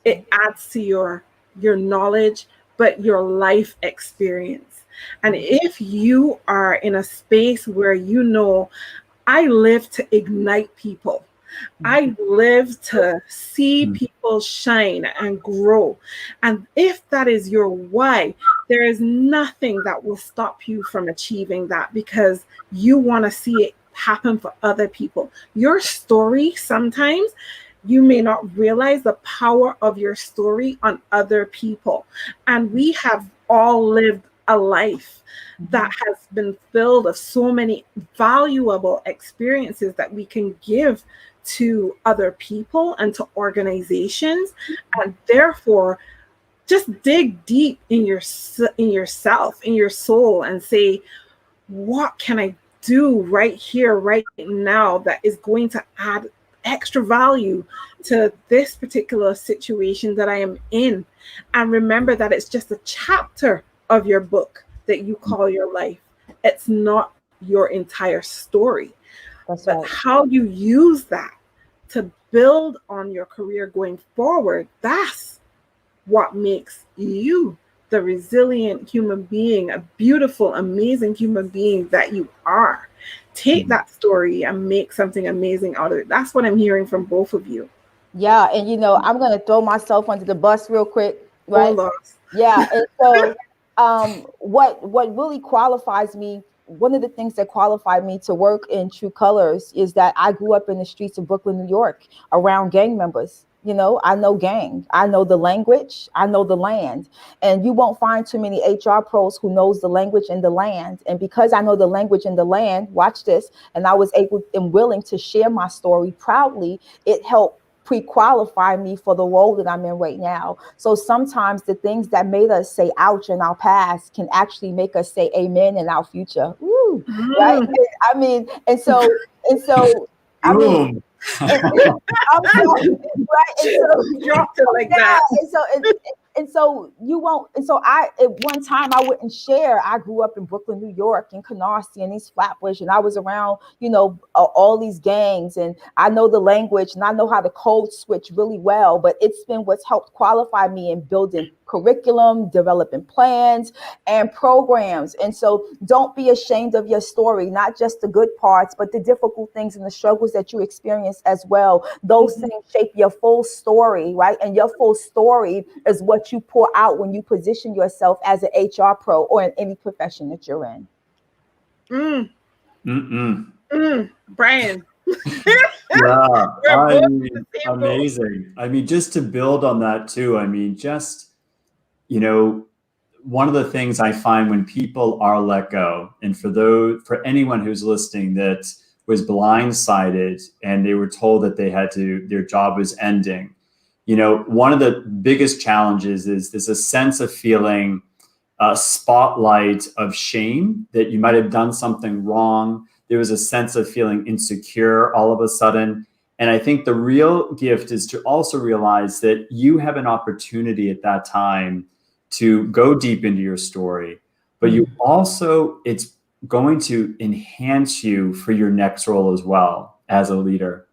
It adds to your knowledge, but your life experience. And if you are in a space where I live to ignite people, I live to see people shine and grow. And if that is your why, there is nothing that will stop you from achieving that, because you want to see it happen for other people. Your story, sometimes you may not realize the power of your story on other people. And we have all lived a life that has been filled of so many valuable experiences that we can give to other people and to organizations. And therefore, just dig deep in yourself, in your soul, and say, what can I do right here, right now, that is going to add extra value to this particular situation that I am in? And remember that it's just a chapter of your book that you call your life. It's not your entire story. That's but right. How you use that to build on your career going forward, that's what makes you the resilient human being, a beautiful, amazing human being that you are. Take that story and make something amazing out of it. That's what I'm hearing from both of you. Yeah, and I'm gonna throw myself under the bus real quick, right? Lord. Yeah, and so what really qualifies me, one of the things that qualified me to work in True Colors, is that I grew up in the streets of Brooklyn, New York, around gang members. I know gang, I know the language, I know the land, and you won't find too many HR pros who knows the language and the land. And because I know the language and the land, watch this, and I was able and willing to share my story proudly, it helped pre-qualify me for the role that I'm in right now. So sometimes the things that made us say ouch in our past can actually make us say amen in our future. Woo, right? I mean, and so I mean, Boom. I'm sorry, right? And so dropped it like that. And so you won't. And so at one time I wouldn't share. I grew up in Brooklyn, New York, in Canarsie and East Flatbush, and I was around, all these gangs, and I know the language and I know how to code switch really well. But it's been what's helped qualify me in building curriculum, developing plans and programs. And so don't be ashamed of your story, not just the good parts, but the difficult things and the struggles that you experience as well. Those things shape your full story, right? And your full story is what you pour out when you position yourself as an HR pro or in any profession that you're in. Brian. Yeah, I mean, amazing. I mean, just to build on that too, I mean, one of the things I find when people are let go, and for anyone who's listening that was blindsided and they were told that their job was ending, one of the biggest challenges is there's a sense of feeling a spotlight of shame that you might have done something wrong. There was a sense of feeling insecure all of a sudden. And I think the real gift is to also realize that you have an opportunity at that time to go deep into your story, but it's going to enhance you for your next role as well as a leader,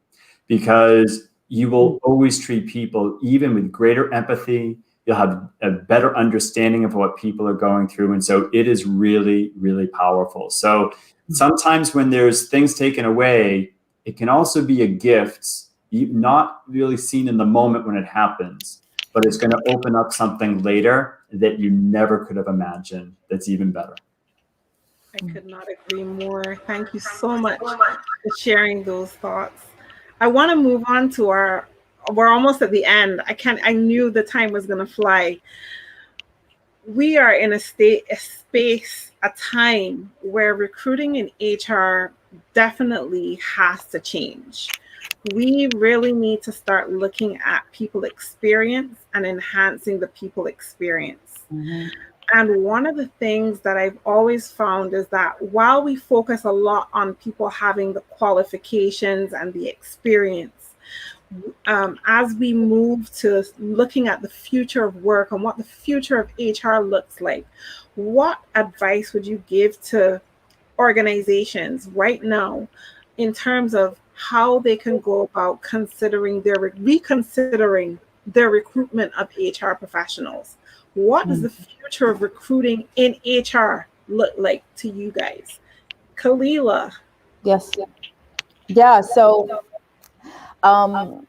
because you will always treat people even with greater empathy. You'll have a better understanding of what people are going through. And so it is really, really powerful. So sometimes when there's things taken away, it can also be a gift, not really seen in the moment when it happens, but it's going to open up something later that you never could have imagined that's even better. I could not agree more. Thank you so much for sharing those thoughts. I want to move on to we're almost at the end. I knew the time was going to fly. We are in a time where recruiting in HR definitely has to change. We really need to start looking at people experience and enhancing the people experience. And one of the things that I've always found is that while we focus a lot on people having the qualifications and the experience, as we move to looking at the future of work and what the future of HR looks like, what advice would you give to organizations right now in terms of how they can go about reconsidering their recruitment of HR professionals? What does the future of recruiting in HR look like to you guys? Khalilah. Yes. Yeah. So when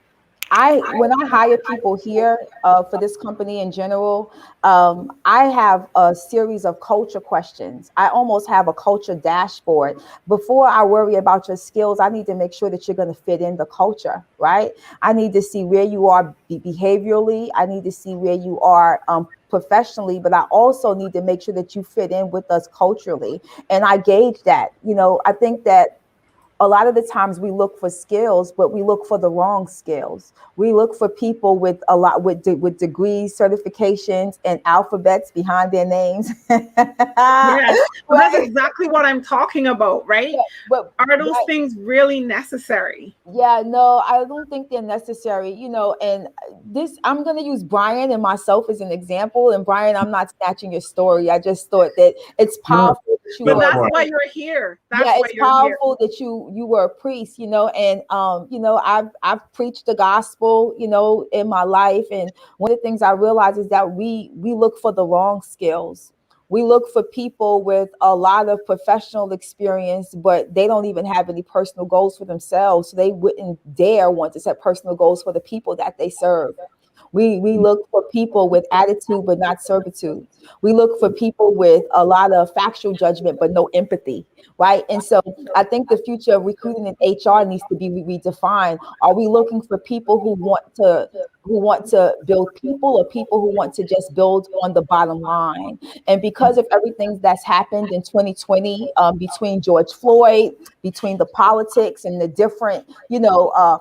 I hire people here for this company in general, I have a series of culture questions. I almost have a culture dashboard. Before I worry about your skills, I need to make sure that you're going to fit in the culture, right? I need to see where you are behaviorally. I need to see where you are professionally, but I also need to make sure that you fit in with us culturally. And I gauge that. I think that a lot of the times we look for skills, but we look for the wrong skills. We look for people with degrees, certifications, and alphabets behind their names. Yes, well, that's exactly what I'm talking about, right? Yeah, but are those things really necessary? Yeah, no, I don't think they're necessary. And I'm going to use Brian and myself as an example. And Brian, I'm not snatching your story. I just thought that it's powerful. But that's why you're here. It's powerful that you were a priest, and I've preached the gospel, in my life. And one of the things I realize is that we look for the wrong skills. We look for people with a lot of professional experience, but they don't even have any personal goals for themselves. So they wouldn't dare want to set personal goals for the people that they serve. We look for people with attitude but not servitude. We look for people with a lot of factual judgment but no empathy, right? And so I think the future of recruiting in HR needs to be redefined. Are we looking for people who want to build people, or people who want to just build on the bottom line? And because of everything that's happened in 2020, between George Floyd, between the politics and the different,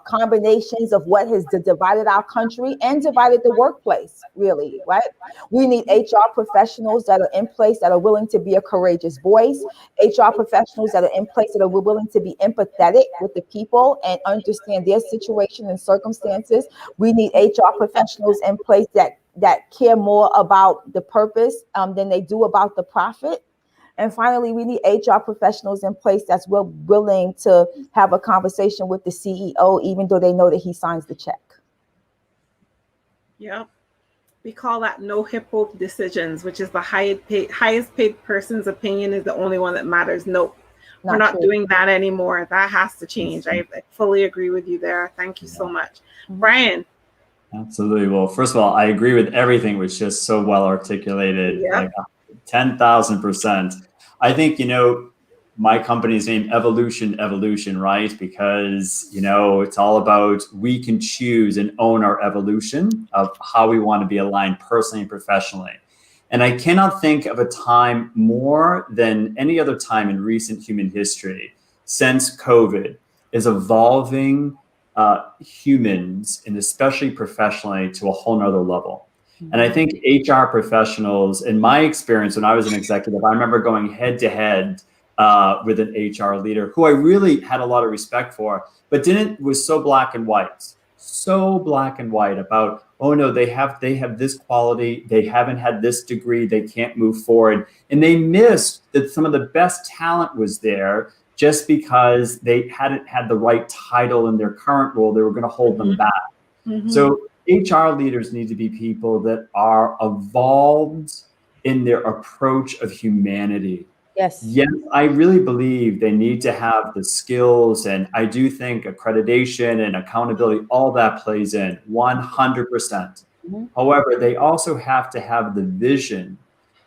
combinations of what has divided our country and divided the workplace, really, right? We need HR professionals that are in place that are willing to be a courageous voice, HR professionals that are in place that are willing to be empathetic with the people and understand their situation and circumstances. We need HR professionals in place that care more about the purpose than they do about the profit. And finally, we need HR professionals in place that's willing to have a conversation with the CEO, even though they know that he signs the check. Yep. We call that no hippo decisions, which is the highest paid person's opinion is the only one that matters. Nope. We're not doing that anymore. That has to change. I fully agree with you there. Thank you so much. Brian. Absolutely. Well, first of all, I agree with everything, which is just so well articulated, like 10,000%. I think, my company's name, Evolution, right? Because, it's all about we can choose and own our evolution of how we want to be aligned personally and professionally. And I cannot think of a time more than any other time in recent human history since COVID is evolving humans, and especially professionally, to a whole nother level. And I think HR professionals, in my experience, when I was an executive, I remember going head to head with an HR leader who I really had a lot of respect for, but was so black and white about, oh no, they have this quality, they haven't had this degree, they can't move forward. And they missed that some of the best talent was there just because they hadn't had the right title in their current role, they were going to hold them back. So HR leaders need to be people that are evolved in their approach of humanity. Yes, I really believe they need to have the skills, and I do think accreditation and accountability, all that plays in 100%. However, they also have to have the vision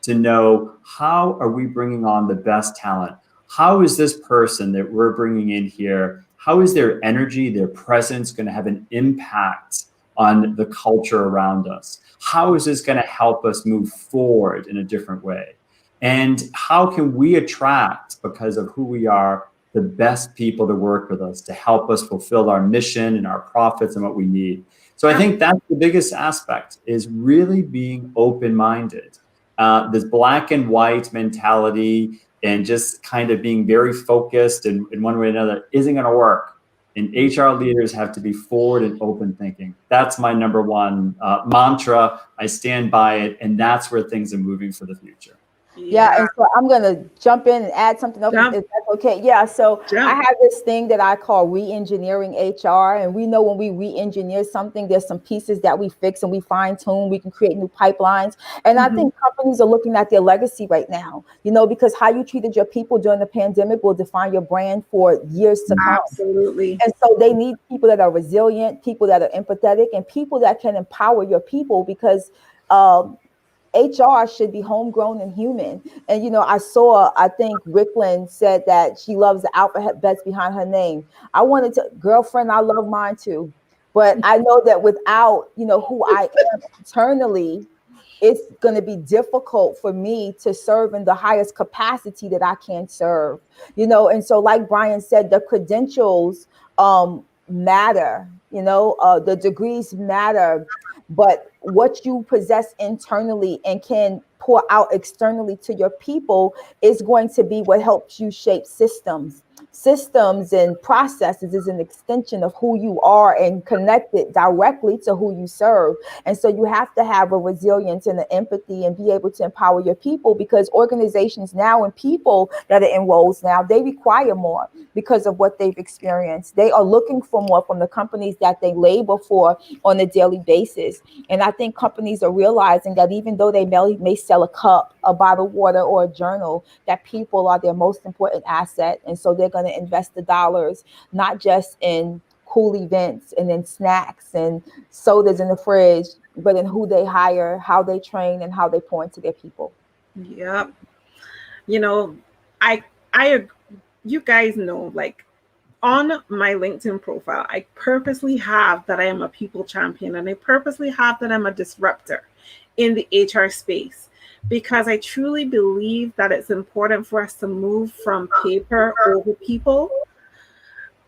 to know, how are we bringing on the best talent? How is this person that we're bringing in here, how is their energy, their presence going to have an impact on the culture around us? How is this going to help us move forward in a different way? And how can we attract, because of who we are, the best people to work with us to help us fulfill our mission and our profits and what we need? So I think that's the biggest aspect, is really being open-minded. This black and white mentality and just kind of being very focused in one way or another isn't going to work. And HR leaders have to be forward and open thinking. That's my number one mantra. I stand by it, and that's where things are moving for the future. Yeah, and so I'm going to jump in and add something else, if that's okay. Yeah, so I have this thing that I call re-engineering HR, and we know when we re-engineer something, there's some pieces that we fix and we fine-tune, we can create new pipelines. And I think companies are looking at their legacy right now, because how you treated your people during the pandemic will define your brand for years to come. Absolutely. And so they need people that are resilient, people that are empathetic, and people that can empower your people, because HR should be homegrown and human. And, I think Ricklin said that she loves the alphabets behind her name. I wanted to, girlfriend, I love mine too. But I know that without, who I am internally, it's going to be difficult for me to serve in the highest capacity that I can serve, And so, like Brian said, the credentials matter, the degrees matter, but what you possess internally and can pour out externally to your people is going to be what helps you shape systems. Systems and processes is an extension of who you are and connected directly to who you serve. And so you have to have a resilience and an empathy and be able to empower your people, because organizations now and people that are in roles now, they require more because of what they've experienced. They are looking for more from the companies that they labor for on a daily basis. And I think companies are realizing that even though they may sell a cup, a bottled water, or a journal, that people are their most important asset. And so they're going to invest the dollars, not just in cool events and in snacks and sodas in the fridge, but in who they hire, how they train, and how they pour into their people. Yep. You know, I you guys know, like, on my LinkedIn profile, I purposely have that I am a people champion, and I purposely have that I'm a disruptor in the HR space, because I truly believe that it's important for us to move from paper over people.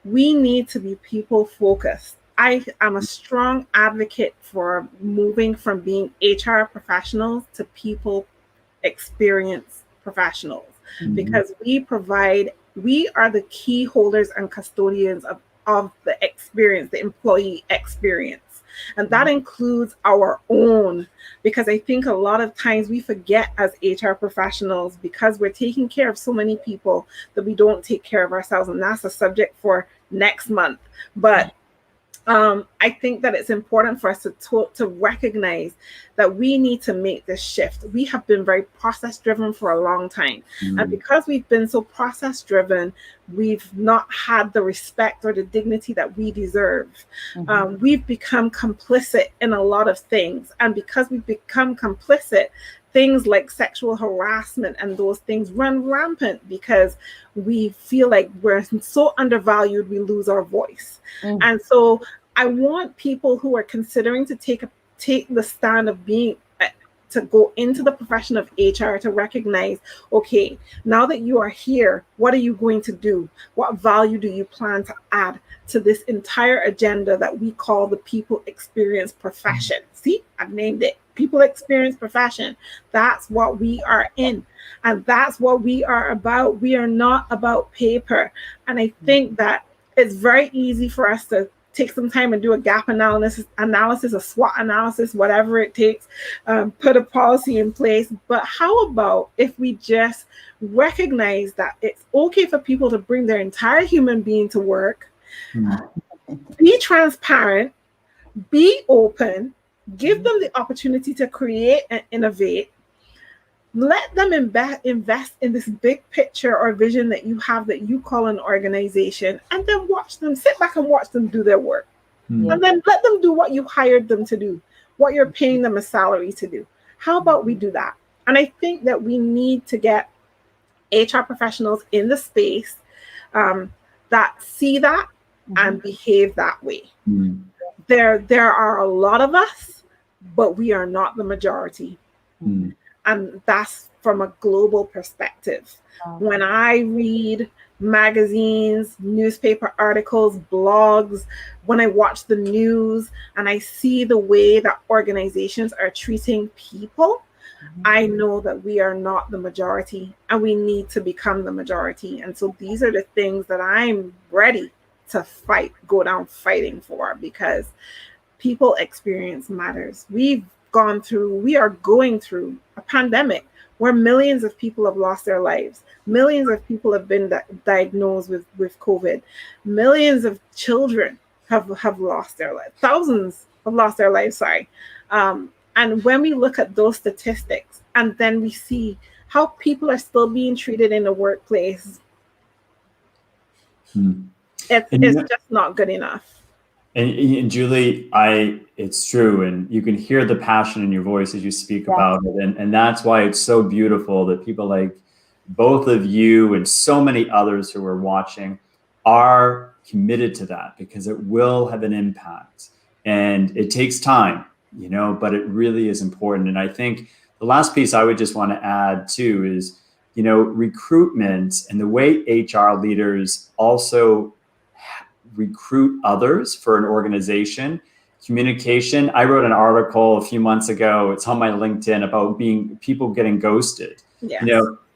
We need to be people focused. I am a strong advocate for moving from being HR professionals to people experience professionals, because we are the key holders and custodians of the experience, the employee experience. And that includes our own, because I think a lot of times we forget as HR professionals, because we're taking care of so many people, that we don't take care of ourselves. And that's a subject for next month. But I think that it's important for us to recognize that we need to make this shift. We have been very process driven for a long time. And because we've been so process driven, we've not had the respect or the dignity that we deserve. We've become complicit in a lot of things. And because we've become complicit, things like sexual harassment and those things run rampant, because we feel like we're so undervalued, we lose our voice. And so I want people who are considering to take the stand of being to go into the profession of HR to recognize, okay, now that you are here, what are you going to do? What value do you plan to add to this entire agenda that we call the people experience profession? See, I've named it. People experience profession. That's what we are in. And that's what we are about. We are not about paper. And I think that it's very easy for us to take some time and do a gap analysis, a SWOT analysis, whatever it takes, put a policy in place. But how about if we just recognize that it's okay for people to bring their entire human being to work, be transparent, be open, give them the opportunity to create and innovate, let them invest in this big picture or vision that you have, that you call an organization, and then sit back and watch them do their work. And then let them do what you hired them to do, what you're paying them a salary to do. How about we do that? And I think that we need to get HR professionals in the space that see that and behave that way. There are a lot of us, but we are not the majority. And that's from a global perspective. When I read magazines, newspaper articles, blogs, when I watch the news and I see the way that organizations are treating people, I know that we are not the majority, and we need to become the majority. And so these are the things that I'm ready to go down fighting for, because people experience matters. We are going through a pandemic where millions of people have lost their lives. Millions of people have been diagnosed with COVID. Millions of children have lost their lives. Thousands have lost their lives, sorry. And when we look at those statistics, and then we see how people are still being treated in the workplace, it's just not good enough. And Julie, it's true. And you can hear the passion in your voice as you speak about it. And that's why it's so beautiful that people like both of you and so many others who are watching are committed to that, because it will have an impact. And it takes time, but it really is important. And I think the last piece I would just want to add too is, recruitment and the way HR leaders also recruit others for an organization. Communication. I wrote an article a few months ago. It's on my LinkedIn about people getting ghosted. Yes.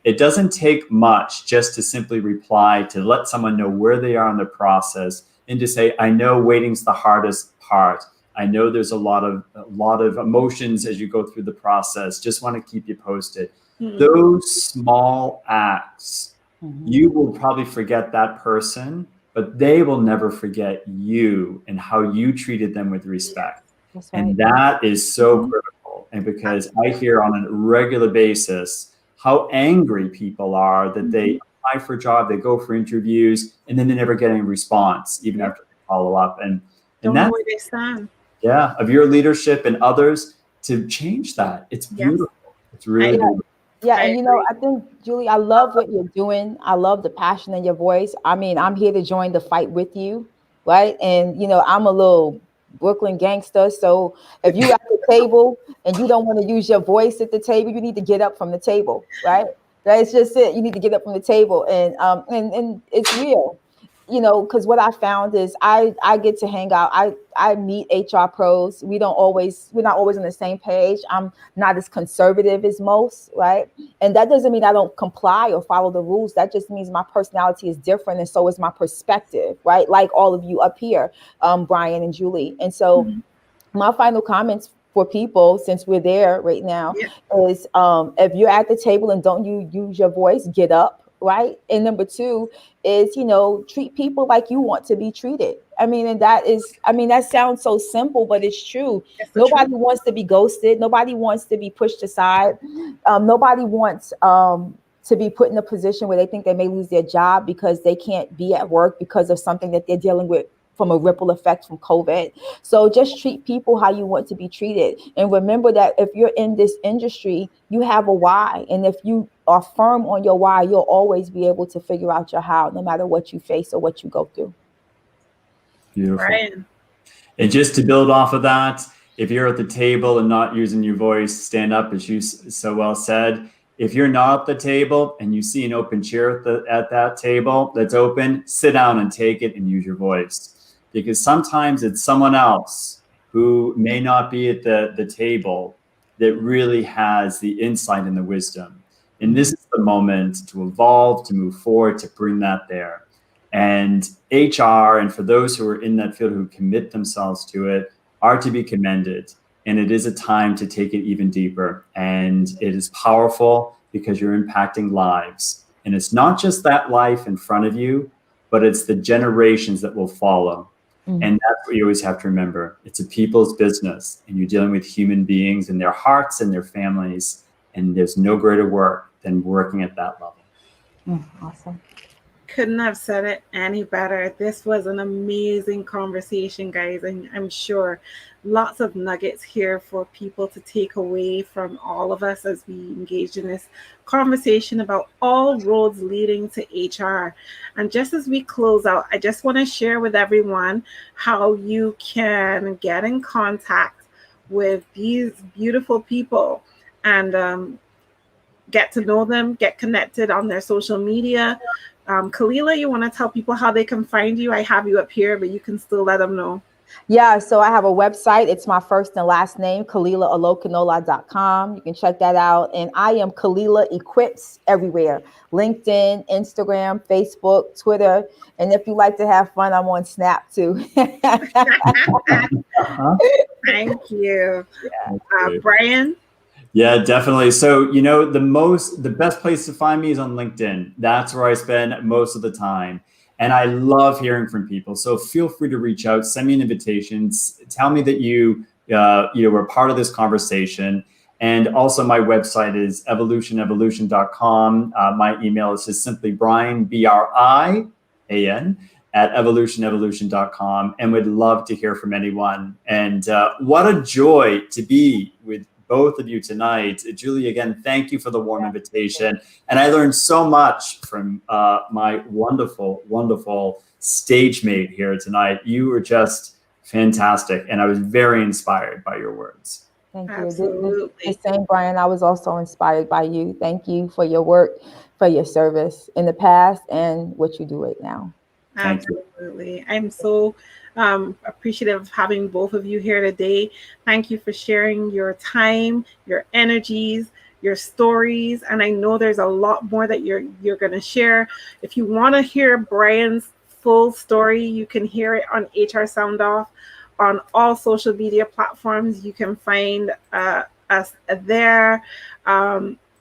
It doesn't take much just to simply reply, to let someone know where they are in the process, and to say, I know waiting's the hardest part. I know there's a lot of emotions as you go through the process. Just want to keep you posted. Those small acts, you will probably forget that person, but they will never forget you and how you treated them with respect. That's right. And that is so critical. And because I hear on a regular basis how angry people are that they apply for a job, they go for interviews, and then they never get any response, even after they follow up. And Don't know where they stand. yeah, of your leadership and others to change that. It's beautiful. It's really beautiful. Yeah, and I think, Julie, I love what you're doing. I love the passion in your voice. I mean, I'm here to join the fight with you, right? And I'm a little Brooklyn gangster. So if you at the table and you don't want to use your voice at the table, you need to get up from the table, right? That's just it. You need to get up from the table, and it's real. Because what I found is I get to hang out. I meet HR pros. We're not always on the same page. I'm not as conservative as most, right? And that doesn't mean I don't comply or follow the rules. That just means my personality is different, and so is my perspective, right? Like all of you up here, Brian and Julie. And so my final comments for people, since we're there right now, is if you're at the table and don't you use your voice, get up. Right. And number two is, treat people like you want to be treated. And that sounds so simple, but it's true. Nobody wants to be ghosted. Nobody wants to be pushed aside. Nobody wants to be put in a position where they think they may lose their job because they can't be at work because of something that they're dealing with from a ripple effect from COVID. So just treat people how you want to be treated. And remember that if you're in this industry, you have a why. And if you are firm on your why, you'll always be able to figure out your how, no matter what you face or what you go through. Beautiful. Right. And just to build off of that, if you're at the table and not using your voice, stand up, as you so well said. If you're not at the table and you see an open chair at that table that's open, sit down and take it and use your voice. Because sometimes it's someone else who may not be at the table that really has the insight and the wisdom. And this is the moment to evolve, to move forward, to bring that there. And HR, and for those who are in that field who commit themselves to it, are to be commended. And it is a time to take it even deeper. And it is powerful because you're impacting lives. And it's not just that life in front of you, but it's the generations that will follow. And that's what you always have to remember. It's a people's business, and you're dealing with human beings and their hearts and their families. And there's no greater work than working at that level. Awesome. Couldn't have said it any better. This was an amazing conversation, guys. And I'm sure lots of nuggets here for people to take away from all of us as we engage in this conversation about all roads leading to HR. And just as we close out, I just want to share with everyone how you can get in contact with these beautiful people and get to know them, get connected on their social media. Khalilah, you want to tell people how they can find you? I have you up here, but you can still let them know. Yeah, so I have a website. It's my first and last name, KhalilahOlokunula.com. You can check that out. And I am Khalilah Equips everywhere. LinkedIn, Instagram, Facebook, Twitter. And if you like to have fun, I'm on Snap too. Thank you. Brian? Yeah, definitely. So, the best place to find me is on LinkedIn. That's where I spend most of the time. And I love hearing from people. So feel free to reach out, send me an invitation, tell me that you were part of this conversation. And also my website is evolutionevolution.com. My email is just simply Brian, BRIAN, at evolutionevolution.com. And would love to hear from anyone. And what a joy to be with both of you tonight. Julie, again, thank you for the warm invitation. And I learned so much from my wonderful, wonderful stage mate here tonight. You were just fantastic. And I was very inspired by your words. Thank you. Absolutely. The same, Brian. I was also inspired by you. Thank you for your work, for your service in the past and what you do right now. Absolutely. I'm so appreciative of having both of you here today. Thank you for sharing your time, your energies, your stories. And I know there's a lot more that you're going to share. If you want to hear Brian's full story, you can hear it on HR Sound Off on all social media platforms. You can find us there.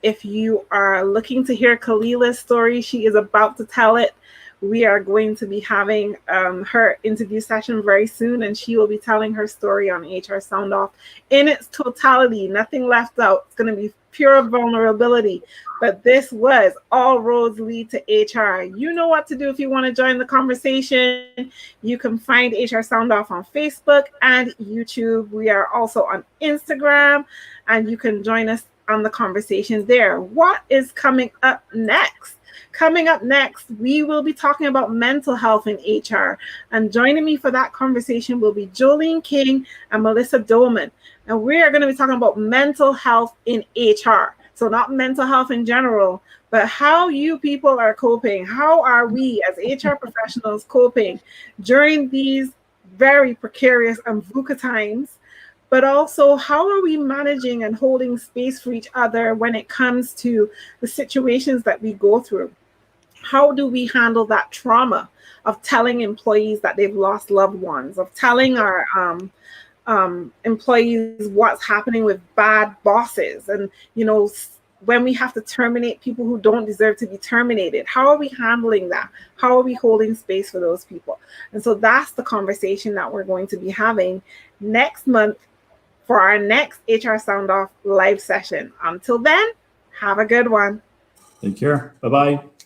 If you are looking to hear Khalilah's story, she is about to tell it. We are going to be having her interview session very soon, and she will be telling her story on HR Sound Off in its totality, nothing left out. It's going to be pure vulnerability. But this was All Roads Lead to HR. You know what to do if you want to join the conversation. You can find HR Sound Off on Facebook and YouTube. We are also on Instagram, and you can join us on the conversations there. What is coming up next? Coming up next, we will be talking about mental health in HR. And joining me for that conversation will be Jolene King and Melissa Dolman. And we are going to be talking about mental health in HR. So not mental health in general, but how you people are coping. How are we as HR professionals coping during these very precarious and VUCA times? But also, how are we managing and holding space for each other when it comes to the situations that we go through? How do we handle that trauma of telling employees that they've lost loved ones, of telling our employees what's happening with bad bosses, and when we have to terminate people who don't deserve to be terminated? How are we handling that? How are we holding space for those people? And so that's the conversation that we're going to be having next month for our next HR Sound Off live session. Until then, have a good one. Take care. Bye-bye.